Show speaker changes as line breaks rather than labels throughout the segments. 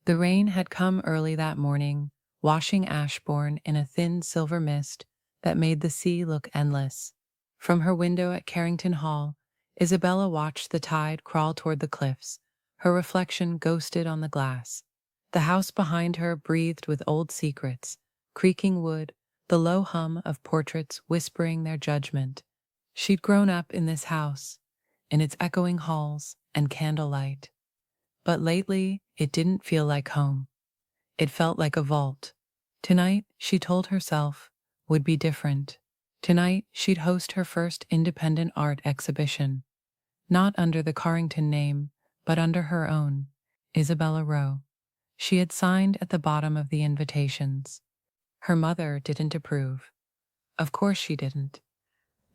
The rain had come early that morning, washing Ashbourne in a thin silver mist that made the sea look endless. From her window at Carrington Hall, Isabella watched the tide crawl toward the cliffs, her reflection ghosted on the glass. The house behind her breathed with old secrets, creaking wood, the low hum of portraits whispering their judgment. She'd grown up in this house, in its echoing halls and candlelight. But lately, it didn't feel like home. It felt like a vault. Tonight, she told herself, would be different. Tonight, she'd host her first independent art exhibition. Not under the Carrington name, but under her own, Isabella Rowe. She had signed at the bottom of the invitations. Her mother didn't approve. Of course she didn't.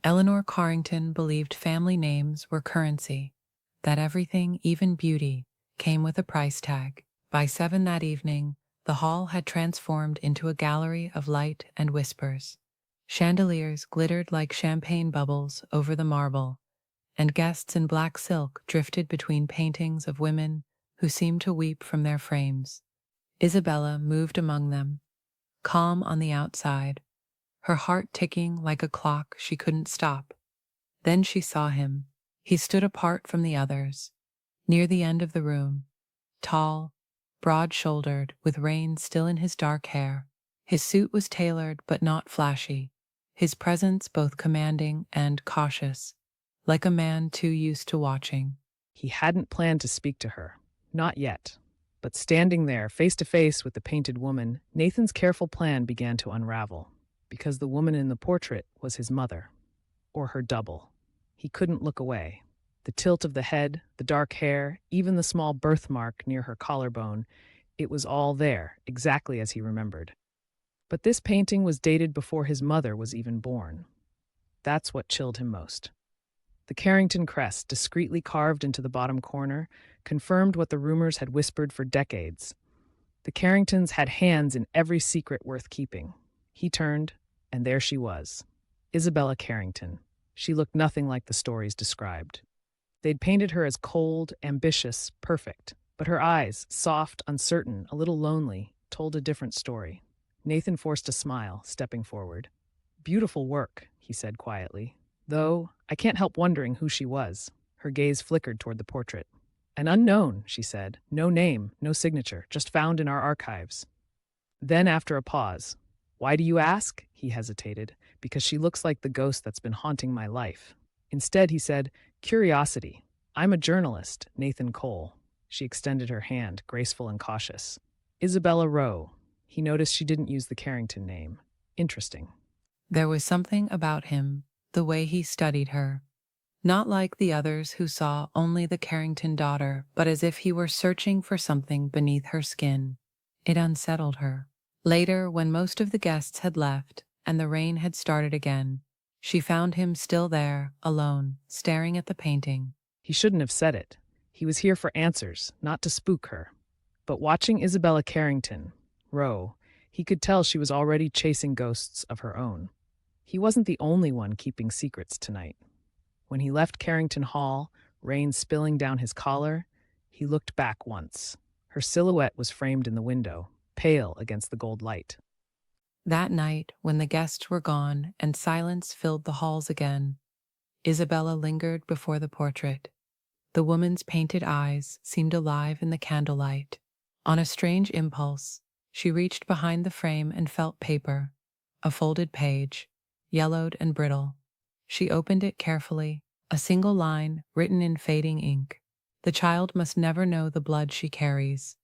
Eleanor Carrington believed family names were currency, that everything, even beauty, came with a price tag. By 7 that evening, the hall had transformed into a gallery of light and whispers. Chandeliers glittered like champagne bubbles over the marble, and guests in black silk drifted between paintings of women who seemed to weep from their frames. Isabella moved among them, calm on the outside, her heart ticking like a clock she couldn't stop. Then she saw him. He stood apart from the others, near the end of the room, tall, broad-shouldered, with rain still in his dark hair. His suit was tailored but not flashy, his presence both commanding and cautious, like a man too used to watching.
He hadn't planned to speak to her, not yet. But standing there, face to face with the painted woman, Nathan's careful plan began to unravel, because the woman in the portrait was his mother, or her double. He couldn't look away. The tilt of the head, the dark hair, even the small birthmark near her collarbone, it was all there, exactly as he remembered. But this painting was dated before his mother was even born. That's what chilled him most. The Carrington crest, discreetly carved into the bottom corner, confirmed what the rumors had whispered for decades. The Carringtons had hands in every secret worth keeping. He turned, and there she was, Isabella Carrington. She looked nothing like the stories described. They'd painted her as cold, ambitious, perfect, but her eyes, soft, uncertain, a little lonely, told a different story. Nathan forced a smile, stepping forward. "Beautiful work," he said quietly. "Though, I can't help wondering who she was." Her gaze flickered toward the portrait. "An unknown," she said. "No name, no signature, just found in our archives." Then, after a pause, "Why do you ask?" He hesitated. "Because she looks like the ghost that's been haunting my life." Instead, he said, "Curiosity. I'm a journalist, Nathan Cole." She extended her hand, graceful and cautious. "Isabella Rowe." He noticed she didn't use the Carrington name. Interesting.
There was something about him, the way he studied her. Not like the others who saw only the Carrington daughter, but as if he were searching for something beneath her skin. It unsettled her. Later, when most of the guests had left and the rain had started again, she found him still there, alone, staring at the painting.
He shouldn't have said it. He was here for answers, not to spook her. But watching Isabella Carrington, Rowe, he could tell she was already chasing ghosts of her own. He wasn't the only one keeping secrets tonight. When he left Carrington Hall, rain spilling down his collar, he looked back once. Her silhouette was framed in the window, pale against the gold light.
That night, when the guests were gone and silence filled the halls again, Isabella lingered before the portrait. The woman's painted eyes seemed alive in the candlelight. On a strange impulse, she reached behind the frame and felt paper, a folded page, yellowed and brittle. She opened it carefully, a single line written in fading ink. "The child must never know the blood she carries."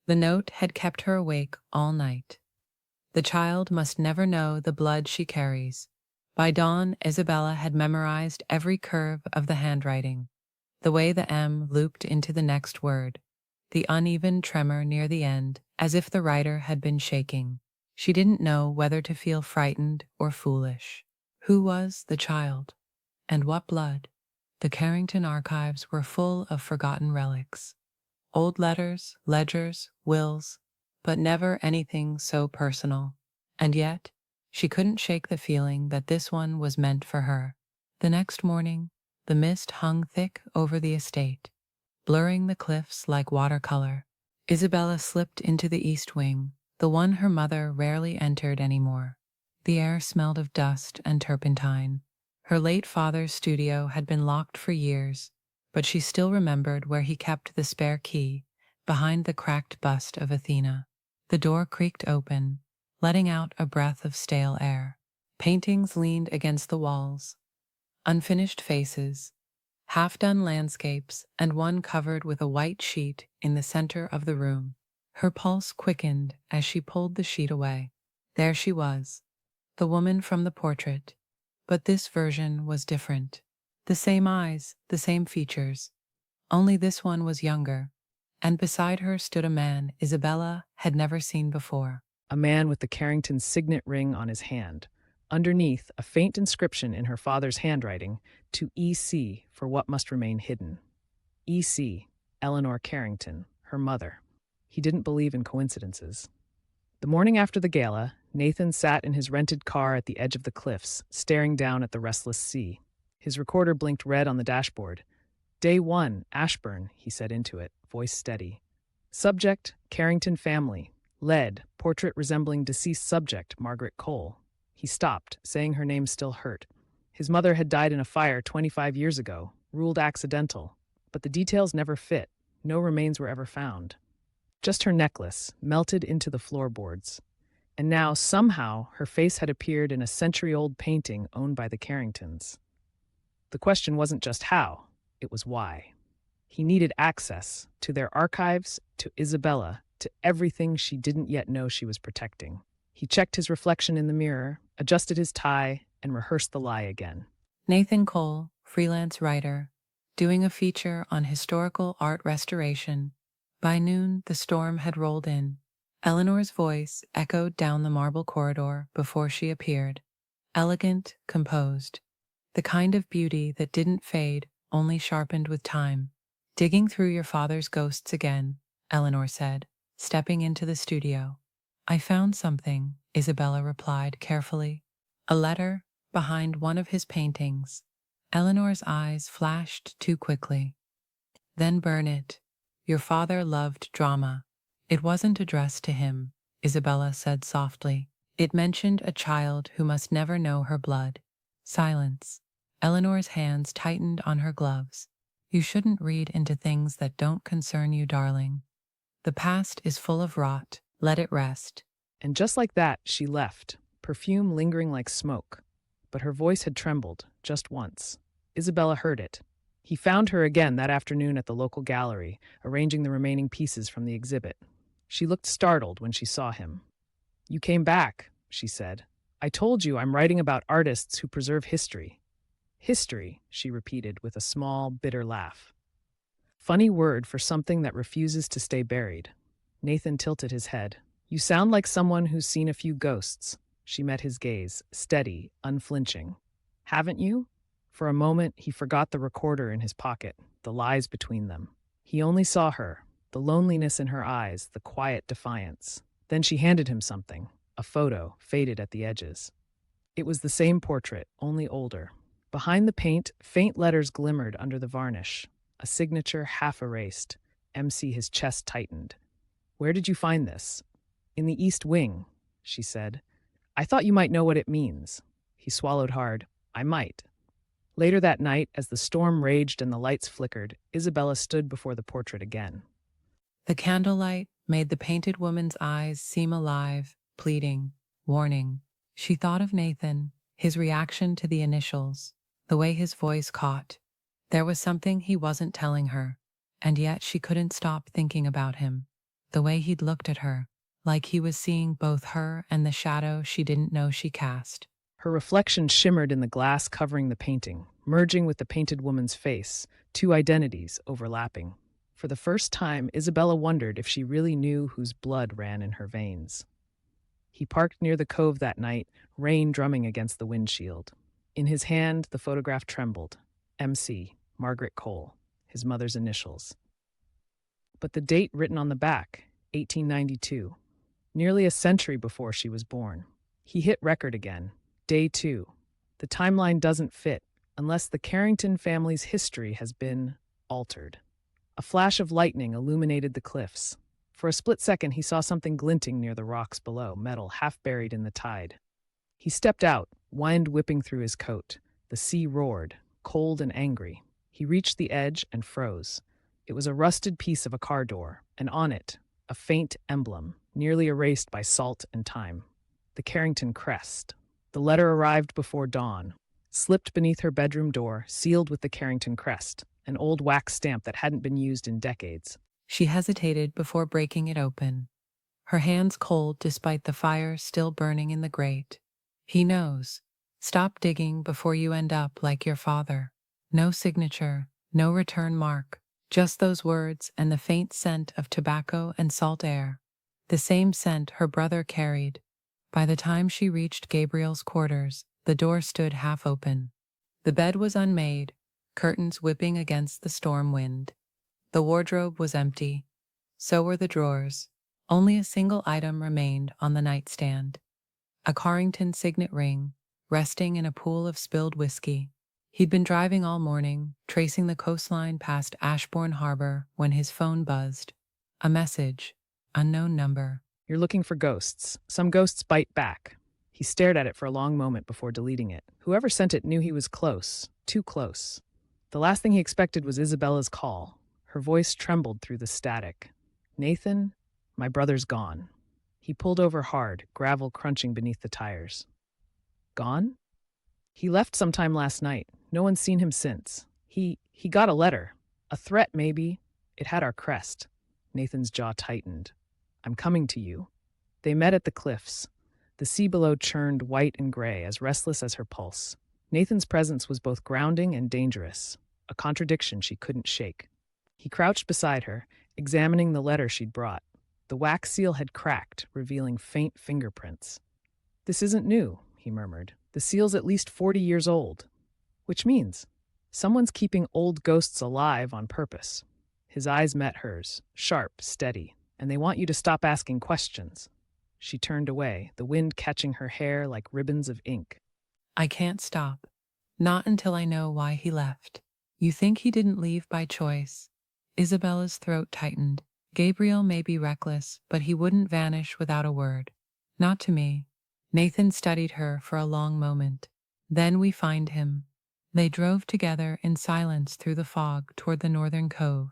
The note had kept her awake all night. "The child must never know the blood she carries." By dawn, Isabella had memorized every curve of the handwriting, the way the M looped into the next word, the uneven tremor near the end, as if the writer had been shaking. She didn't know whether to feel frightened or foolish. Who was the child? And what blood? The Carrington archives were full of forgotten relics. Old letters, ledgers, wills, but never anything so personal. And yet, she couldn't shake the feeling that this one was meant for her. The next morning, the mist hung thick over the estate, blurring the cliffs like watercolor. Isabella slipped into the east wing, the one her mother rarely entered anymore. The air smelled of dust and turpentine. Her late father's studio had been locked for years, but she still remembered where he kept the spare key, behind the cracked bust of Athena. The door creaked open, letting out a breath of stale air. Paintings leaned against the walls, unfinished faces, half-done landscapes, and one covered with a white sheet in the center of the room. Her pulse quickened as she pulled the sheet away. There she was, the woman from the portrait, but this version was different. The same eyes, the same features, only this one was younger, and beside her stood a man Isabella had never seen before.
A man with the Carrington signet ring on his hand. Underneath, a faint inscription in her father's handwriting, to E.C. for what must remain hidden. E.C. Eleanor Carrington, her mother. He didn't believe in coincidences. The morning after the gala, Nathan sat in his rented car at the edge of the cliffs, staring down at the restless sea. His recorder blinked red on the dashboard. Day 1, Ashbourne, he said into it, voice steady. Subject, Carrington family. Lead, portrait resembling deceased subject, Margaret Cole. He stopped, saying her name still hurt. His mother had died in a fire 25 years ago, ruled accidental. But the details never fit. No remains were ever found. Just her necklace, melted into the floorboards. And now, somehow, her face had appeared in a century-old painting owned by the Carringtons. The question wasn't just how, it was why. He needed access to their archives, to Isabella, to everything she didn't yet know she was protecting. He checked his reflection in the mirror, adjusted his tie, and rehearsed the lie again.
Nathan Cole, freelance writer, doing a feature on historical art restoration. By noon, the storm had rolled in. Eleanor's voice echoed down the marble corridor before she appeared. Elegant, composed. The kind of beauty that didn't fade, only sharpened with time. Digging through your father's ghosts again, Eleanor said, stepping into the studio. I found something, Isabella replied carefully. A letter behind one of his paintings. Eleanor's eyes flashed too quickly. Then burn it. Your father loved drama. It wasn't addressed to him, Isabella said softly. It mentioned a child who must never know her blood. Silence. Eleanor's hands tightened on her gloves. You shouldn't read into things that don't concern you, darling. The past is full of rot. Let it rest.
And just like that, she left, perfume lingering like smoke. But her voice had trembled, just once. Isabella heard it. He found her again that afternoon at the local gallery, arranging the remaining pieces from the exhibit. She looked startled when she saw him. You came back, she said. I told you I'm writing about artists who preserve history. History, she repeated with a small, bitter laugh. Funny word for something that refuses to stay buried. Nathan tilted his head. You sound like someone who's seen a few ghosts. She met his gaze, steady, unflinching. Haven't you? For a moment, he forgot the recorder in his pocket, the lies between them. He only saw her, the loneliness in her eyes, the quiet defiance. Then she handed him something, a photo, faded at the edges. It was the same portrait, only older. Behind the paint, faint letters glimmered under the varnish, a signature half erased. MC, his chest tightened. Where did you find this? In the East Wing, she said. I thought you might know what it means. He swallowed hard. I might. Later that night, as the storm raged and the lights flickered, Isabella stood before the portrait again.
The candlelight made the painted woman's eyes seem alive, pleading, warning. She thought of Nathan, his reaction to the initials, the way his voice caught. There was something he wasn't telling her, and yet she couldn't stop thinking about him. The way he'd looked at her, like he was seeing both her and the shadow she didn't know she cast.
Her reflection shimmered in the glass covering the painting, merging with the painted woman's face, two identities overlapping. For the first time, Isabella wondered if she really knew whose blood ran in her veins. He parked near the cove that night, rain drumming against the windshield. In his hand, the photograph trembled. MC, Margaret Cole, his mother's initials. But the date written on the back, 1892, nearly a century before she was born. He hit record again. Day 2. The timeline doesn't fit, unless the Carrington family's history has been altered. A flash of lightning illuminated the cliffs. For a split second, he saw something glinting near the rocks below, metal half buried in the tide. He stepped out, wind whipping through his coat. The sea roared, cold and angry. He reached the edge and froze. It was a rusted piece of a car door, and on it, a faint emblem, nearly erased by salt and time. The Carrington crest. The letter arrived before dawn, slipped beneath her bedroom door, sealed with the Carrington crest, an old wax stamp that hadn't been used in decades.
She hesitated before breaking it open, her hands cold despite the fire still burning in the grate. He knows. Stop digging before you end up like your father. No signature, no return mark, just those words and the faint scent of tobacco and salt air. The same scent her brother carried. By the time she reached Gabriel's quarters, the door stood half open. The bed was unmade, curtains whipping against the storm wind. The wardrobe was empty. So were the drawers. Only a single item remained on the nightstand. A Carrington signet ring, resting in a pool of spilled whiskey. He'd been driving all morning, tracing the coastline past Ashbourne Harbor when his phone buzzed. A message. Unknown number.
You're looking for ghosts. Some ghosts bite back. He stared at it for a long moment before deleting it. Whoever sent it knew he was close, too close. The last thing he expected was Isabella's call. Her voice trembled through the static. Nathan, my brother's gone. He pulled over hard, gravel crunching beneath the tires. Gone? He left sometime last night. No one's seen him since. He got a letter. A threat, maybe. It had our crest. Nathan's jaw tightened. I'm coming to you. They met at the cliffs. The sea below churned white and gray, as restless as her pulse. Nathan's presence was both grounding and dangerous, a contradiction she couldn't shake. He crouched beside her, examining the letter she'd brought. The wax seal had cracked, revealing faint fingerprints. This isn't new, he murmured. The seal's at least 40 years old. Which means someone's keeping old ghosts alive on purpose. His eyes met hers, sharp, steady, and they want you to stop asking questions. She turned away, the wind catching her hair like ribbons of ink.
I can't stop. Not until I know why he left. You think he didn't leave by choice? Isabella's throat tightened. Gabriel may be reckless, but he wouldn't vanish without a word. Not to me. Nathan studied her for a long moment. Then we find him. They drove together in silence through the fog toward the northern cove,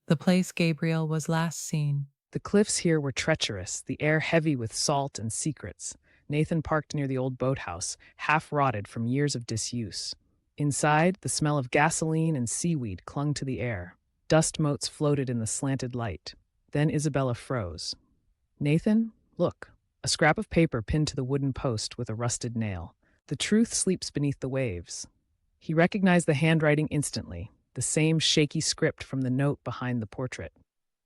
the place Gabriel was last seen.
The cliffs here were treacherous, the air heavy with salt and secrets. Nathan parked near the old boathouse, half rotted from years of disuse. Inside, the smell of gasoline and seaweed clung to the air. Dust motes floated in the slanted light. Then Isabella froze. Nathan, look. A scrap of paper pinned to the wooden post with a rusted nail. The truth sleeps beneath the waves. He recognized the handwriting instantly, the same shaky script from the note behind the portrait.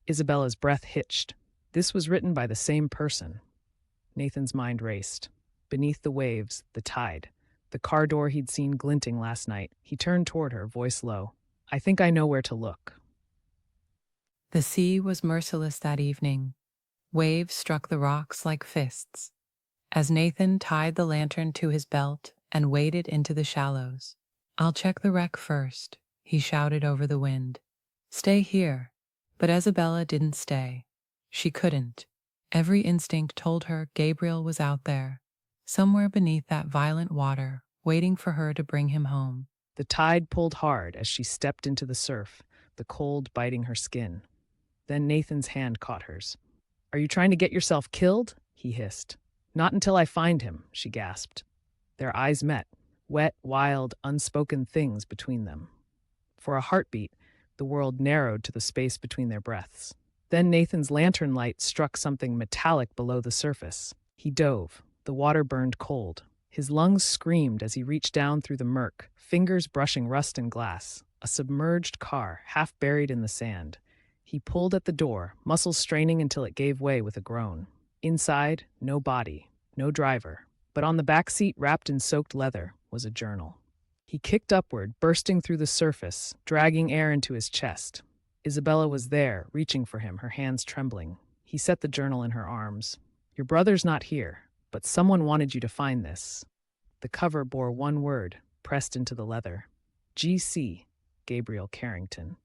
Isabella's breath hitched. This was written by the same person. Nathan's mind raced. Beneath the waves, the tide. The car door he'd seen glinting last night. He turned toward her, voice low. I think I know where to look.
The sea was merciless that evening. Waves struck the rocks like fists. As Nathan tied the lantern to his belt and waded into the shallows. I'll check the wreck first, he shouted over the wind. Stay here. But Isabella didn't stay. She couldn't. Every instinct told her Gabriel was out there, somewhere beneath that violent water, waiting for her to bring him home.
The tide pulled hard as she stepped into the surf, the cold biting her skin. Then Nathan's hand caught hers. Are you trying to get yourself killed? He hissed. Not until I find him, she gasped. Their eyes met, wet, wild, unspoken things between them. For a heartbeat, the world narrowed to the space between their breaths. Then Nathan's lantern light struck something metallic below the surface. He dove. The water burned cold. His lungs screamed as he reached down through the murk, fingers brushing rust and glass. A submerged car, half buried in the sand. He pulled at the door, muscles straining until it gave way with a groan. Inside, no body, no driver. But on the back seat, wrapped in soaked leather, was a journal. He kicked upward, bursting through the surface, dragging air into his chest. Isabella was there, reaching for him, her hands trembling. He set the journal in her arms. Your brother's not here, but someone wanted you to find this. The cover bore one word, pressed into the leather. G.C. Gabriel Carrington.